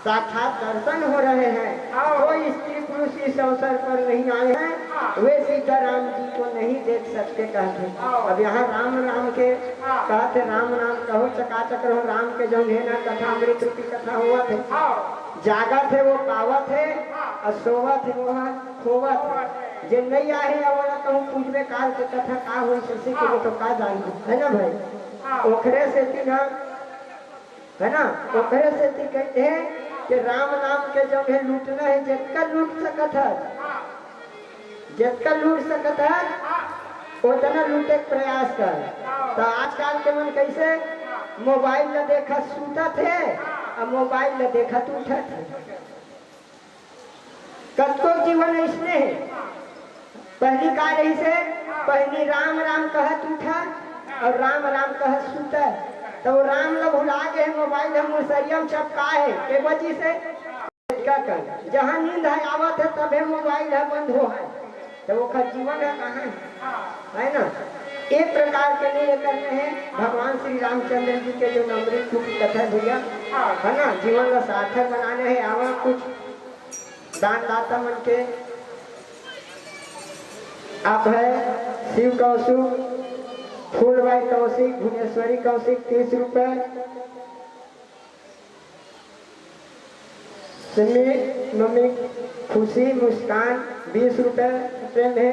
साक्षात दर्शन हो रहे हैं। कोई स्त्री पुरुष इस अवसर पर नहीं आए हैं, वे सीताराम जी को नहीं देख सकते कहते। अब यहाँ राम राम के कहते राम नाम कहो चकाचक रहो। राम के जो है ना कथा अमृत रूपी कथा हुआ थे, जागा थे वो पावा थे और सोवा थे वो खोवा थे। जे नहीं आए वाला कहूँ पूछवे काल के कथा का हुई ससी के तो का जानी है ना भाई। ओखरे से तीन है ना, ओखरे से तीन कहते हैं कि राम नाम के जो है लूटना है जितना लूट सकत है, जितना लूट सकत है उतना लूटे प्रयास कर। तो आजकल के मन कैसे मोबाइल न देखा सूता थे और मोबाइल न देखा तो उठा थे। कतको जीवन इसने है पहली का रही से पहली राम राम कहत उठा और राम राम कहत सूता। तो वो राम लोग भुला गए मोबाइल हम मुसरियम चपका है के वजह से कर जहाँ नींद है आवत है तब मोबाइल है बंद हो है। तो वो का जीवन है कहाँ है ना। एक प्रकार के लिए करने हैं भगवान श्री रामचंद्र जी के जो अमृत की कथा भैया है ना, जीवन का सार्थक बनाने हैं। आवा कुछ दान दाता मन के आप है शिव कौशुक फूलबाई कौशिक भुवनेश्वरी कौशिक 30 रुपए, मम्मी खुशी मुस्कान 20 रुपए ट्रेंड है।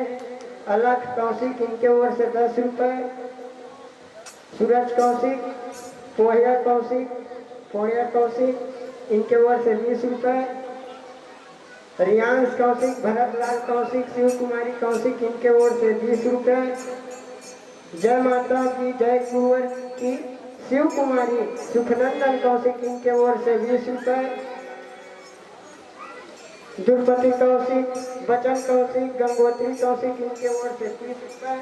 अलख कौशिक इनके ओर से 10 रुपए, सूरज कौशिक पोहिया कौशिक इनके ओर से 20 रुपए, रियांश कौशिक भरतलाल कौशिक शिव कुमारी कौशिक इनके ओर से 20 रुपए। जय माता की जय कुंवर की शिव कुमारी सुखनंदन कौशिक इनके ओर से 20 रुपए, दुर्पति कौशिक बचन कौशिक गंगोत्री कौशिक इनके ओर से 30 रुपए,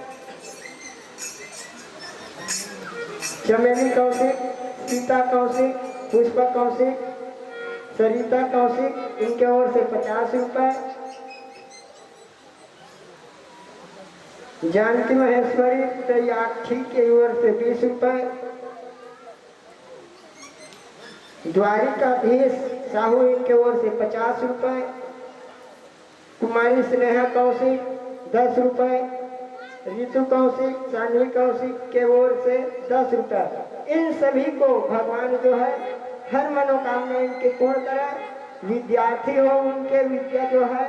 चमेली कौशिक सीता कौशिक पुष्पा कौशिक सरिता कौशिक इनके ओर से 50 रुपए, जानकी महेश्वरी तैयाक्षी के ओर से 20 रुपए, द्वारिकाधीश साहू इनके ओर से 50 रुपए, कुमारी स्नेहा कौशिक 10 रुपए, ऋतु कौशिक, सान्वी कौशिक के ओर से 10 रुपए। इन सभी को भगवान जो है हर मनोकामना इनके पूर्ण करें। विद्यार्थी हो उनके विद्या जो है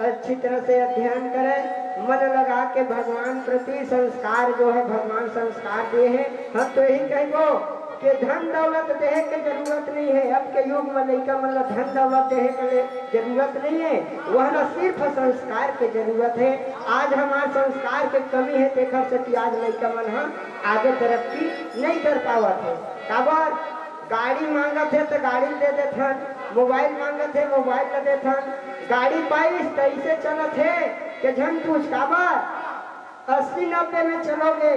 अच्छी तरह से अध्ययन करें, मन लगा के भगवान प्रति संस्कार जो है भगवान संस्कार दिए हैं। हम तो यही कहेंगे कि धन दौलत देहे की जरूरत नहीं है। अब के युग में लड़का मतलब धन दौलत देहे के जरूरत नहीं है, वह न सिर्फ संस्कार की जरूरत है। आज हमारे संस्कार के कमी है, देखकर से कि आज लड़का मन हम आगे तरक्की नहीं कर पावा थे। काबर गाड़ी मांगत है तो गाड़ी दे देते, मोबाइल मांगत है मोबाइल दे देते, गाड़ी पाइस कैसे चलत है कि झन पूछ। काबर 80-90 में चलोगे,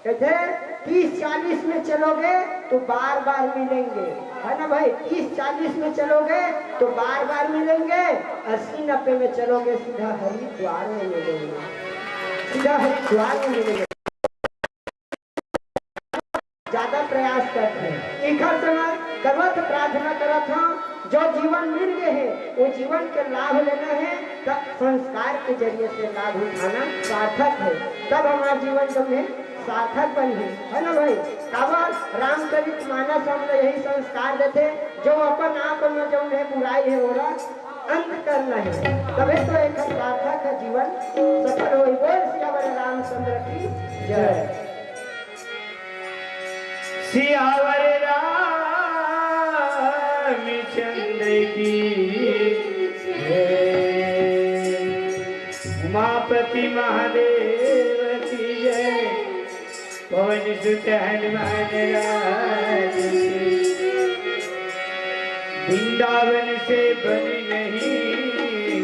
कहते 30-40 में चलोगे तो बार बार मिलेंगे, है ना भाई। 30-40 में चलोगे तो बार बार मिलेंगे, 80-90 में चलोगे सीधा हरिद्वार में मिलेंगे, सीधा हरिद्वार में मिलेंगे। ज्यादा प्रयास करते हैं, एक हर समय करवत प्रार्थना करत हूँ जो जीवन मिल गए हैं वो जीवन के लाभ लेना है, तब संस्कार के जरिए से लाभ उठाना सार्थक है, तब हमारा जीवन तुम्हें सार्थक बनी है ना भाई। काबर रामचरित मानस हमने यही संस्कार देते, जो अपन आप में जो है बुराई है वो अंत करना है, तभी तो एक सार्थक है जीवन सफल हो। बोल सियावर रामचंद्र की जय। सियावर रामचंद्र की जय। उमापति महादेव की जय। पवन सुत हनुमान राज की। वृंदावन से बन नहीं,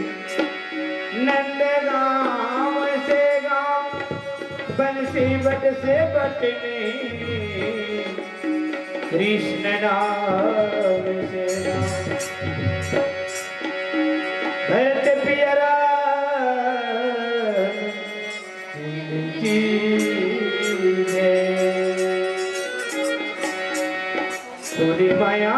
नंदगांव से गांव, बंसी बट से बट नहीं, कृष्ण नाम से नाम। भरत पियरा की जय। तुरी माया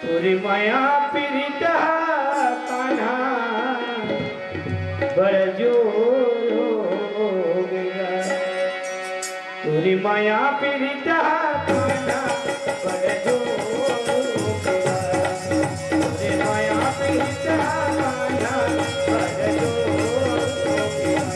तुरी माया पीड़ित कान्हा बड़ जोर हो गया। तुरी माया पीड़ित कान्हा बड़ जोर हो गया। तुरी माया पीड़ित कान्हा बड़ जोर हो गया।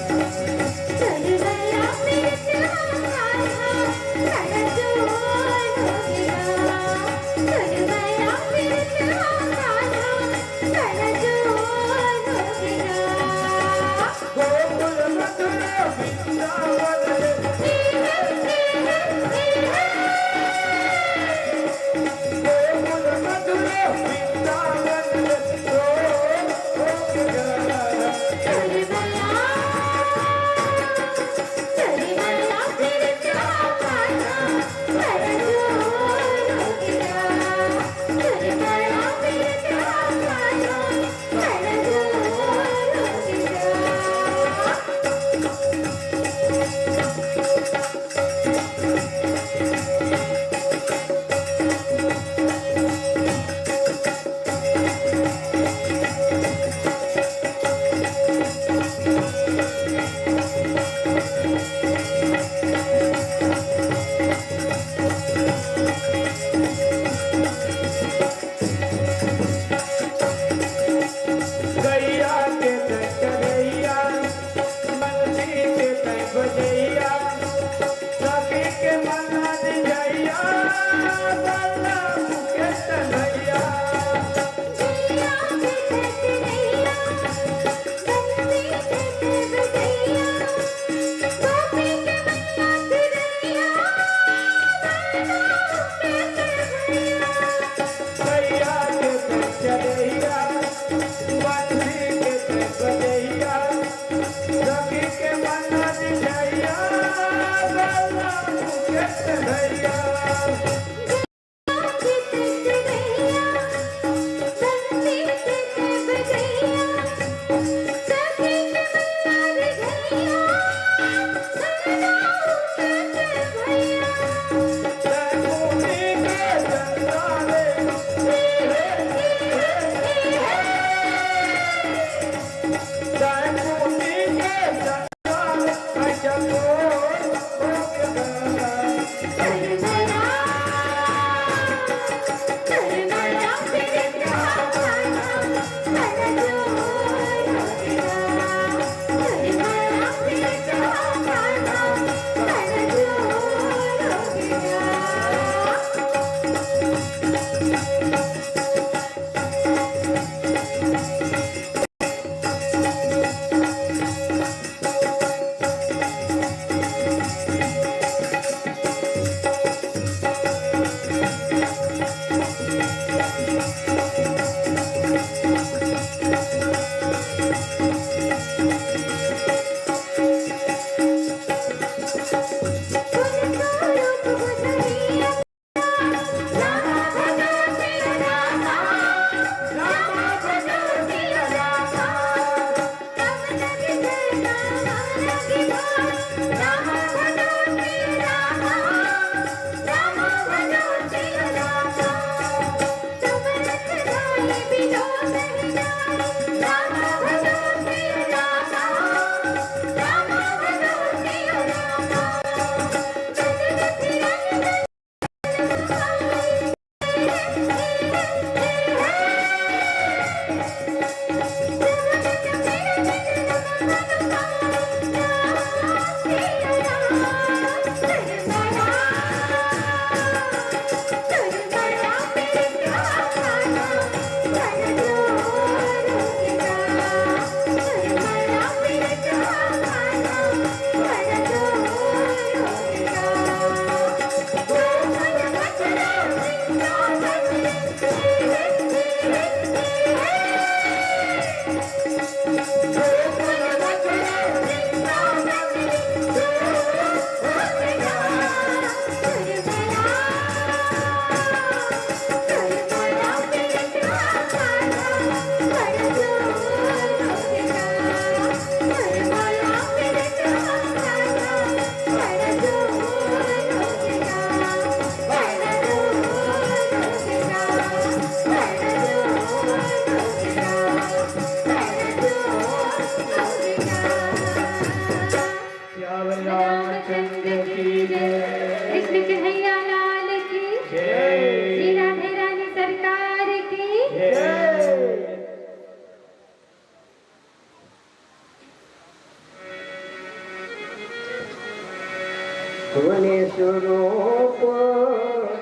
सुने स्वरूप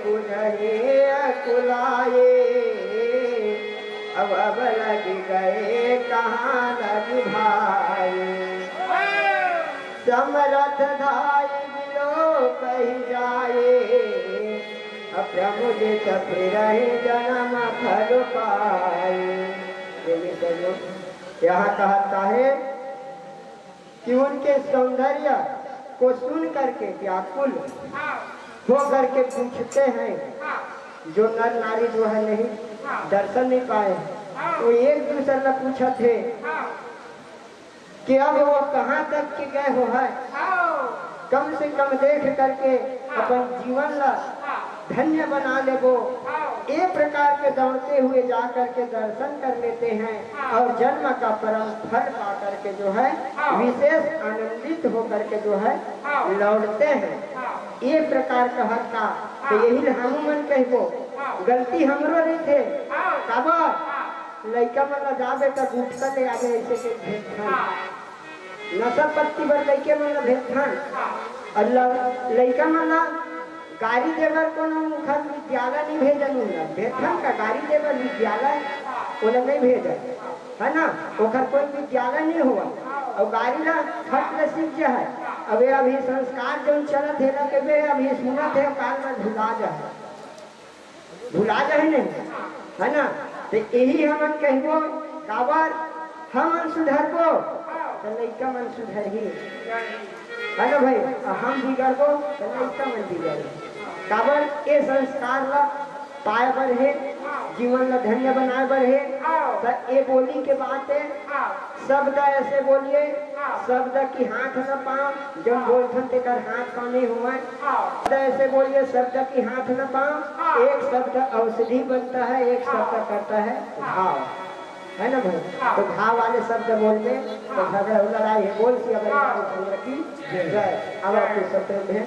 बुझे अकुलाए, अब लग गए कहाँ लग भाई, समरथ धाई बिलो कही जाए, अब मुझे फिर जन्म फल पाए। यहाँ कहता है कि उनके सौंदर्य को सुन करके व्याकुल हो करके पूछते हैं, जो नर नारी जो है नहीं दर्शन नहीं पाए, तो एक दूसरे ने पूछा थे कि अब वो कहाँ तक के गए हो है, कम से कम देख करके अपन जीवन ला धन्य बना ले। वो एक प्रकार के दौड़ते हुए जा करके दर्शन कर लेते हैं और जन्म का परम फल पा करके जो है विशेष आनंदित हो करके जो है लौटते हैं। ये प्रकार का हक का तो यही हम मन कहबो, गलती हमरो नहीं थे काबा लड़का मन जाबे तो गुटका ले आगे ऐसे के भेंट नशा पत्ती पर लड़के मन भेंट अल्लाह लड़का मन गाड़ी देवर को मुखर विद्यालय नहीं भेजन, भेथन का गाड़ी देवर विद्यालय उन्हें नहीं भेजा है ना, ओखर कोई विद्यालय नहीं हुआ और गाड़ी ना खट न सीख जा है। अब अभी संस्कार जो चलत है के वे अभी सुनत है काल में भुला जाए नहीं है ना, तो यही हमन कहबो काबर हम सुधरबो तो लइका मन सुधर ही है ना भाई, हम बिगड़बो तो लइका मन बिगड़ काबर ये संस्कार ला पाए पर है जीवन ला धन्य बनाए बर है तो ये बोली के बात है शब्द ऐसे बोलिए शब्द की हाथ न पाँव जब बोलथन तेकर हाथ पाँव नहीं हुआ शब्द ऐसे बोलिए शब्द की हाथ न पाँव एक शब्द औषधि बनता है एक शब्द करता है भाव है ना भाई तो भाव वाले शब्द बोलते तो झगड़ा लड़ाई है बोल सी अगर रामचंद्र की जय। अब आपके सत्र में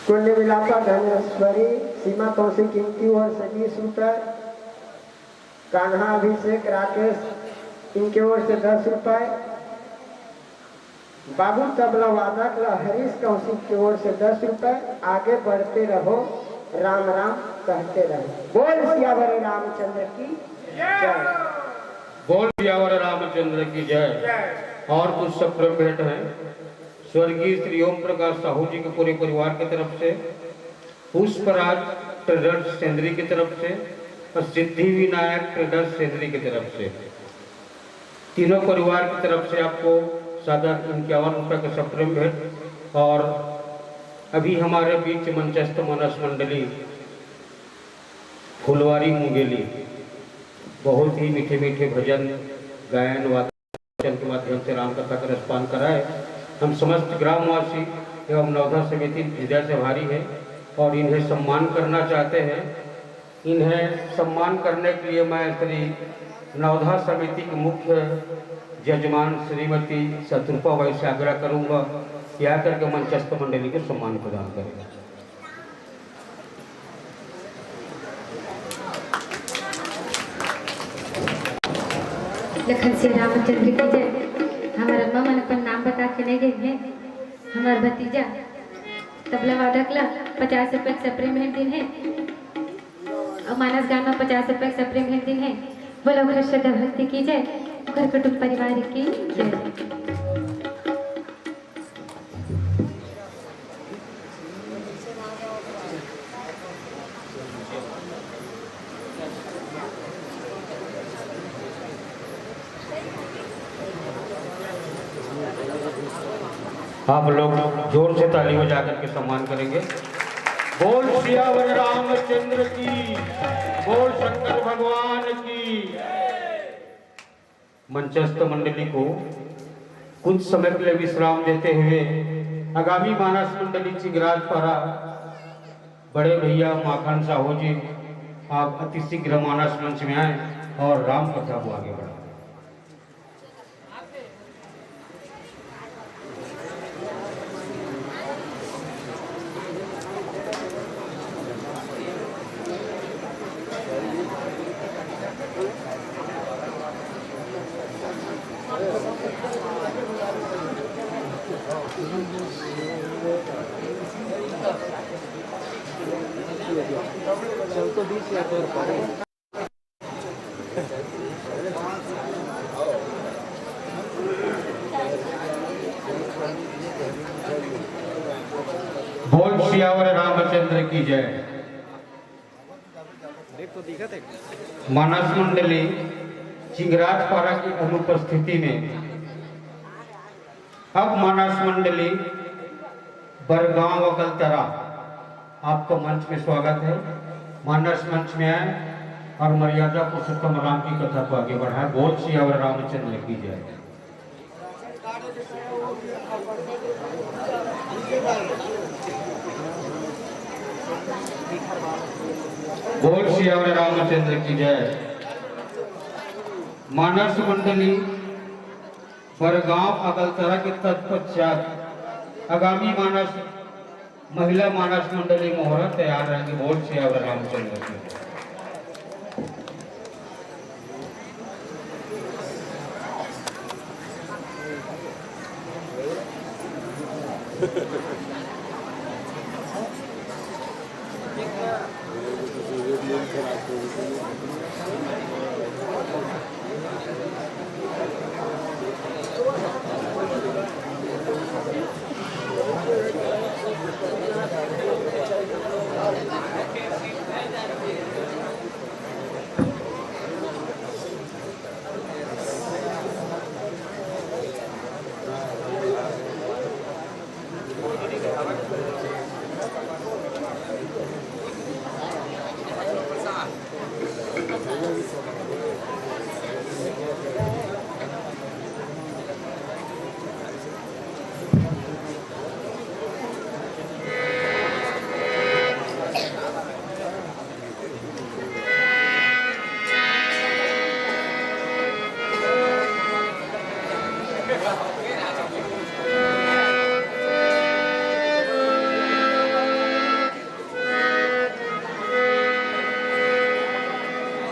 कुंड मिलापा धनेश्वरी सीमा कौशिक इनकी ओर से 20 रुपए कान्हा अभिषेक राकेश इनके ओर से 10 रुपए बाबू तबला वादक हरीश कौशिक की ओर से 10 रुपए। आगे बढ़ते रहो राम राम कहते रहो। बोल सियावर रामचंद्र की जय। बोल सियावर रामचंद्र की जय। और कुछ सप्र भेंट है स्वर्गीय श्री ओम प्रकाश साहू जी के पूरे परिवार की तरफ से, पुष्पराज ट्रेडर्स सेंद्री की तरफ से और सिद्धि विनायक ट्रेडर्स सेंद्री की तरफ से, तीनों परिवार की तरफ से आपको सादा 51 रुपये का सप्रेम भेंट। और अभी हमारे बीच मंचस्थ मानस मंडली फुलवारी मुंगेली बहुत ही मीठे मीठे भजन गायन वादन के माध्यम से राम कथा का रसपान कराए। हम समस्त ग्रामवासी एवं नवधा समिति हृदय से भारी है और इन्हें सम्मान करना चाहते हैं। इन्हें सम्मान करने के लिए मैं श्री नवधा समिति के मुख्य जजमान श्रीमती शत्रुपा भाई से आग्रह करूंगा कि आकर के मंचस्थ मंडली को सम्मान प्रदान करेगा। लखन श्री रामचंद्र की जय। हमारा अम्मा मन अपन नाम बता के नहीं गई है। हमारा भतीजा तबला वादक ला 50 रुपये सप्रे में दिन है और मानस गाना 50 रुपये सप्रे में दिन है। बोलो घर श्रद्धा भक्ति की जय, घर कुटुंब परिवार की जय। आप लोग जोर से ताली बजा करके सम्मान करेंगे। बोल सियावर रामचंद्र की, बोल शंकर भगवान की। मंचस्थ मंडली को कुछ समय के लिए विश्राम देते हुए आगामी मानस मंडली चिगराजपारा बड़े भैया माखन साहू जी आप अति शीघ्र मानस मंच में आए और राम कथा को आगे बढ़ाए। बोल सियावर रामचंद्र की जय। मानस मंडली चिंगराजपारा की अनुपस्थिति में अब मानस मंडली बरगांव वकलतरा आपका मंच में स्वागत है। मानस मंच में आए और मर्यादा पुरुषोत्तम राम की कथा को आगे बढ़ाए। बोल सियावर रामचंद्र की जय। बोल सियावर रामचंद्र की जय। मानस मंडली बरगांव अगलतरा के तत्पश्चात आगामी मानस महिला मानस मंडली मोहरा तैयार रहेंगे। बोल सियावर रामचंद्र की।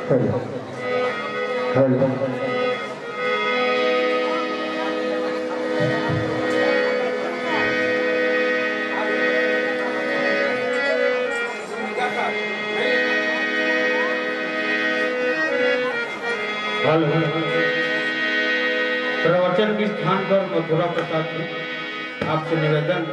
हेलो हेलो हेलो प्रवचन के स्थान पर मथुरा प्रसाद जी आपसे निवेदन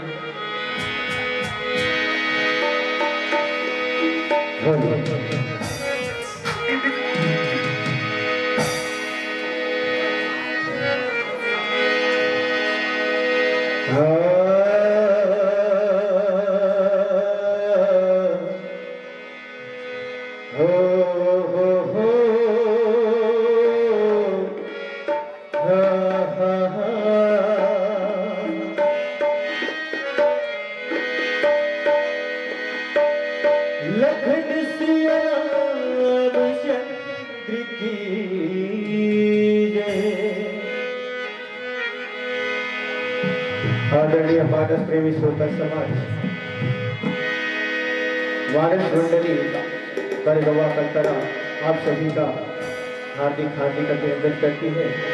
लखन सिया चंद्र की जय। आदरणीय मानस प्रेमी श्रोता समाज, मानस मंडली कर गवा कंतरा आप सभी का हार्दिक हार्दिक अभिनंदन करती है।